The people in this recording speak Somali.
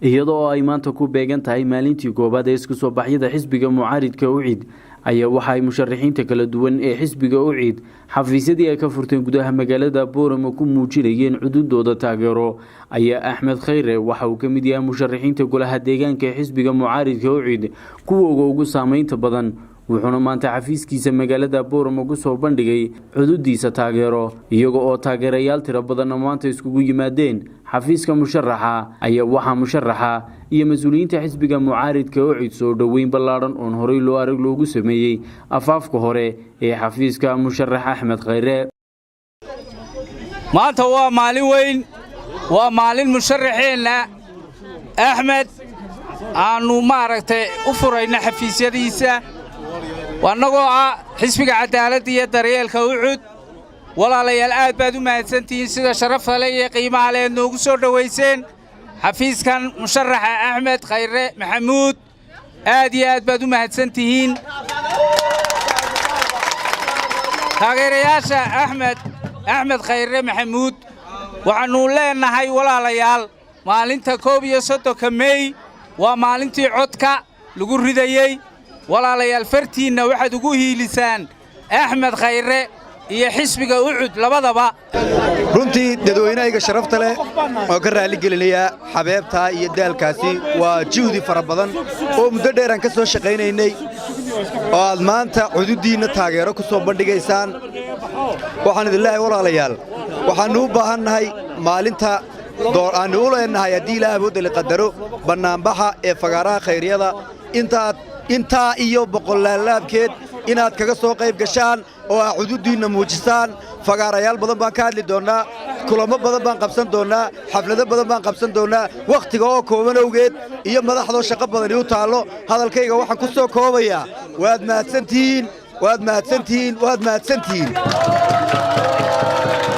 iyadoo ay maanta ku beegan tahay maalintii koobaad ee isku soo baxyada xisbiga mucaaridka UCID ayaa waxa ay musharaxiinta kala duwan ee xisbiga UCID xafiisyadii ay ka furteen gudaha magaalada Boorama ku muujinayeen cududooda taageero ayaa Axmed Khayre waxa uu ka mid yahay musharaxiinta golaha deegaanka ee xisbiga mucaaridka UCID kuwa ugu saameynta badan wuxuuna maanta xafiiskiisa magaalada Boorama ku soo bandhigay cududiisa taageero iyaga oo taageerayaal tiro badan maanta iskugu yimaadeen xafiiska musharaxa ayaa waxa musharaxa iyo mas'uuliyiinta xisbiga mucaaridka UCID soo dhaweyn ballaaran oo horey loo arag loogu sameeyay afaafka hore ee xafiiska musharax Axmed Khayre maanta waa maalin weyn waa maalin musharaxeena Axmed aanu maaragtay u furayna xafiisyadiisa wanagoo xisbiga cadaaladda iyo daryeelka UCID walaalayaal aad baad u mahadsantihiin sida sharafta leh iyo qiimaha leh noogu soo dhaweyseen xafiiskan musharaxa Axmed Khayre Maxamuud aad iyo aad baad u mahadsantihiin taageerayaasha Axmed Khayre Maxamuud waxaanu leenahay walaalayaal maalinta 31 May waa maalintii codka lagu ridayay walaalayaal fartiina waxaad ugu hiilisaan Axmed Khayre iyo xisbiga UCID labadaba runtii dadweynaha sharafta leh oo ka raali gelinaya xabeebta iyo daalkaasi waa juhdi fara badan oo muddo dheer aan ka soo shaqaynaynay oo aad maanta xuduudiina taageero ku soo bandhigaysaan waxaan idin leeyahay walaalayaal waxaan u baahannahay maalinta aan u leenahay haddii Ilaahay uu dili qadaro banaanbaxa ee fagaaraha khayriyada inta iyo boqolaalaabkeed inaad kaga soo qayb gashaan oo xuduudiina muujisaan fagaarayaal badan baan ka hadli doonaa kulamo badan baan qabsan doonaa xaflado badan baan qabsan doonaa waqtiga oo kooban awgeed iyo madaxdo shaqo badan u taalo hadalkayga waxaan ku soo koobayaa waad mahadsantihiin